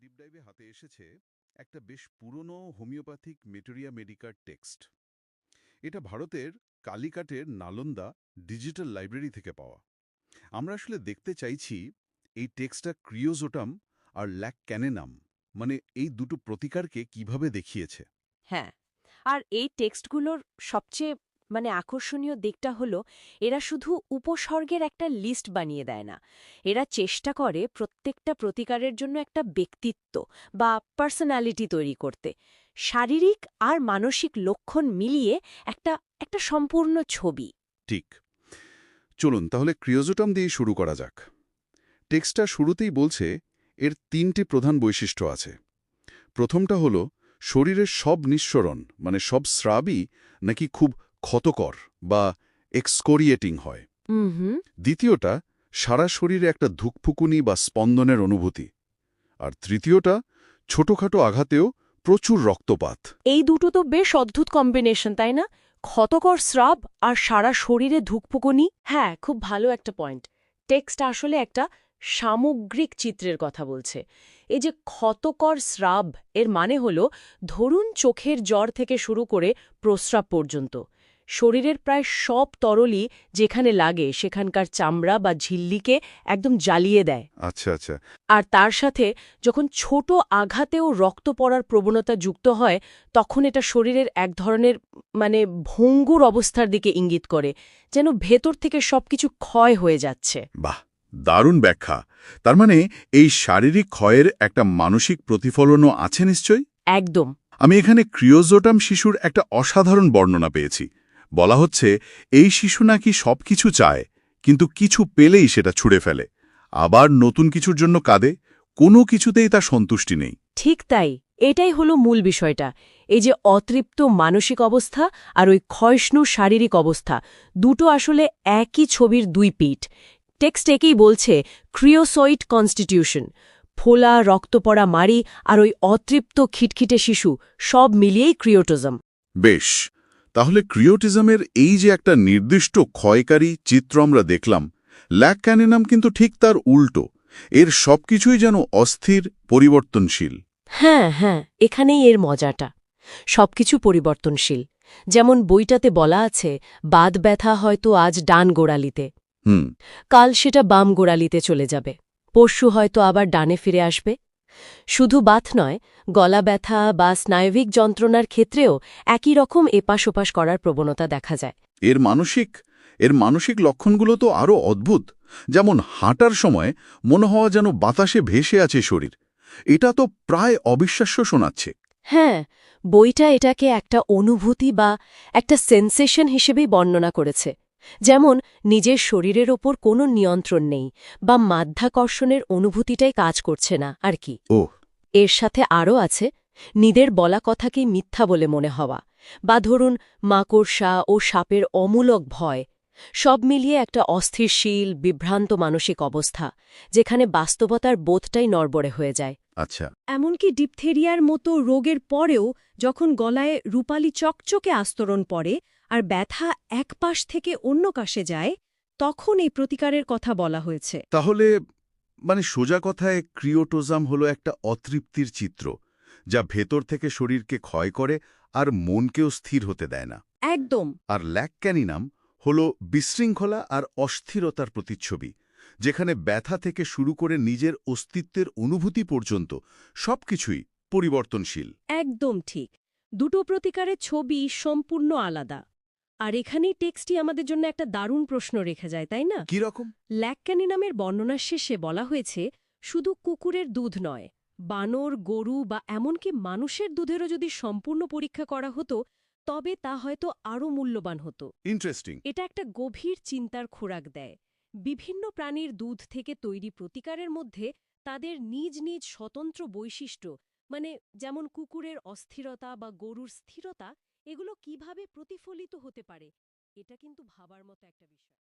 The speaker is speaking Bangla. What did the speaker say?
ডিপ ডাইভে হাতে এসেছে একটা বেশ পুরনো হোমিওপ্যাথিক মেটেরিয়া মেডিকার টেক্সট। এটা ভারতের কালিকাটের নালন্দা ডিজিটাল লাইব্রেরি থেকে পাওয়া। আমরা আসলে দেখতে চাইছি এই টেক্সটটা ক্রিওজোটাম আর ল্যাক ক্যানেনাম, মানে এই দুটো প্রতিকারকে কিভাবে দেখিয়েছে। হ্যাঁ, আর এই টেক্সটগুলোর সবচেয়ে আকর্ষণীয় দিকটা হলো এরা শুধু উপসর্গের একটা লিস্ট বানিয়ে দেয় না। এরা চেষ্টা করে প্রত্যেকটা প্রতিকারের জন্য একটা ব্যক্তিত্ব বা পার্সোনালিটি তৈরি করতে, শারীরিক আর মানসিক লক্ষণ মিলিয়ে একটা একটা সম্পূর্ণ ছবি। ঠিক। চলুন তাহলে ক্রিওজোটাম দিয়ে শুরু করা যাক। টেক্সটটা শুরুতেই বলছে এর তিনটি প্রধান বৈশিষ্ট্য আছে। প্রথমটা হলো শরীরের সব নিঃসরণ, মানে সব স্রাবই নাকি খুব ক্ষতকর বা এক্সকোরিয়েটিং হয়। হুম। দ্বিতীয়টা, সারা শরীরে একটা ধুকফুকুনি বা স্পন্দনের অনুভূতি। আর তৃতীয়টা, ছোটখাটো আঘাতেও প্রচুর রক্তপাত। এই দুটো তো বেশ অদ্ভুত কম্বিনেশন, তাই না? ক্ষতকর স্রাব আর সারা শরীরে ধুকপুকুনি। হ্যাঁ, খুব ভালো একটা পয়েন্ট। টেক্সট আসলে একটা সামগ্রিক চিত্রের কথা বলছে। এই যে ক্ষতকর স্রাব, এর মানে হলো ধরুন চোখের জ্বর থেকে শুরু করে প্রস্রাব পর্যন্ত শরীরের প্রায় সব তরলই যেখানে লাগে সেখানকার চামড়া বা ঝিল্লিকে একদম জ্বালিয়ে দেয়। আচ্ছা আচ্ছা। আর তার সাথে যখন ছোট আঘাতেও রক্ত পড়ার প্রবণতা যুক্ত হয়, তখন এটা শরীরের এক ধরনের ভঙ্গুর অবস্থার দিকে ইঙ্গিত করে, যেন ভেতর থেকে সবকিছু ক্ষয় হয়ে যাচ্ছে। বাহ, দারুণ ব্যাখ্যা। তার মানে এই শারীরিক ক্ষয়ের একটা মানসিক প্রতিফলনও আছে নিশ্চয়ই। একদম। আমি এখানে ক্রিওজোটাম শিশুর একটা অসাধারণ বর্ণনা পেয়েছি। বলা হচ্ছে এই শিশু নাকি সবকিছু চায়, কিন্তু কিছু পেলেই সেটা ছুঁড়ে ফেলে, আবার নতুন কিছুর জন্য কাঁদে, কোনো কিছুতেই তার সন্তুষ্টি নেই। ঠিক তাই, এটাই হলো মূল বিষয়টা। এই যে অতৃপ্ত মানসিক অবস্থা আর ওই ক্ষয়ষ্ণু শারীরিক অবস্থা, দুটো আসলে একই ছবির দুই পিঠ। টেক্সট একেই বলছে ক্রিওসয়েড কনস্টিটিউশন। ফোলা, রক্ত পড়া মাড়ি আর ওই অতৃপ্ত খিটখিটে শিশু, সব মিলিয়েই ক্রিওটিজম। বেশ, তাহলে ক্রিওটিজমের এই যে একটা নির্দিষ্ট ক্ষয়কারী চিত্র আমরা দেখলাম, ল্যাক ক্যানিনাম কিন্তু ঠিক তার উল্টো। এর সবকিছুই যেন অস্থির, পরিবর্তনশীল। হ্যাঁ হ্যাঁ, এখানেই এর মজাটা। সবকিছু পরিবর্তনশীল। যেমন বইটাতে বলা আছে, বাত ব্যথা হয়তো আজ ডান গোড়ালিতে, হুম। কাল সেটা বাম গোড়ালিতে চলে যাবে, পরশু হয়তো আবার ডানে ফিরে আসবে। শুধু বাত নয়, গলা ব্যথা বা স্নায়বিক যন্ত্রণার ক্ষেত্রেও একই রকম এপাশ ওপাশ করার প্রবণতা দেখা যায়। এর মানসিক এর মানসিক লক্ষণগুলো তো আরও অদ্ভুত। যেমন হাঁটার সময় মনে হওয়া যেন বাতাসে ভেসে আছে শরীর। এটা তো প্রায় অবিশ্বাস্য শোনাচ্ছে। হ্যাঁ, বইটা এটাকে একটা অনুভূতি বা একটা সেন্সেশন হিসেবেই বর্ণনা করেছে। যেমন নিজের শরীরের ওপর কোনো নিয়ন্ত্রণ নেই বা মাধ্যাকর্ষণের অনুভূতিটাই কাজ করছে না আর কি। ও। এর সাথে আরও আছে নিজের বলা কথাকেই মিথ্যা বলে মনে হওয়া, বা ধরুন মাকড়সা ও সাপের অমূলক ভয়। সব মিলিয়ে একটা অস্থিরশীল, বিভ্রান্ত মানসিক অবস্থা, যেখানে বাস্তবতার বোধটাই নড়বড়ে হয়ে যায়। আচ্ছা। এমনকি ডিপথেরিয়ার মতো রোগের পরেও যখন গলায় রূপালি চকচকে আস্তরণ পড়ে আর ব্যথা এক পাশ থেকে অন্য কাশে যায়, তখন এই প্রতিকারের কথা বলা হয়েছে। তাহলে সোজা কথায় ক্রিওটোজাম হলো একটা অতৃপ্তির চিত্র, যা ভেতর থেকে শরীরকে ক্ষয় করে আর মনকেও স্থির হতে দেয় না। একদম। আর ল্যাক ক্যানিনাম হল বিশৃঙ্খলা আর অস্থিরতার প্রতিচ্ছবি, যেখানে ব্যথা থেকে শুরু করে নিজের অস্তিত্বের অনুভূতি পর্যন্ত সবকিছুই পরিবর্তনশীল। একদম ঠিক। দুটো প্রতিকারের ছবি সম্পূর্ণ আলাদা। আর এখানেই টেক্সটটি আমাদের জন্য একটা দারুণ প্রশ্ন রেখে যায়, তাই না? কি রকম? ল্যাক্যানি নামের বর্ণনার শেষে বলা হয়েছে, শুধু কুকুরের দুধ নয়, বানর, গরু বা এমনকি মানুষের দুধেরও যদি সম্পূর্ণ পরীক্ষা করা হতো, তবে তা হয়তো আরও মূল্যবান হতো। ইন্টারেস্টিং। এটা একটা গভীর চিন্তার খোরাক দেয়। বিভিন্ন প্রাণীর দুধ থেকে তৈরি প্রতিকারের মধ্যে তাদের নিজ নিজ স্বতন্ত্র বৈশিষ্ট্য, যেমন কুকুরের অস্থিরতা বা গরুর স্থিরতা, এগুলো কিভাবে প্রতিফলিত হতে পারে, এটা কিন্তু ভাবার মতো একটা বিষয়।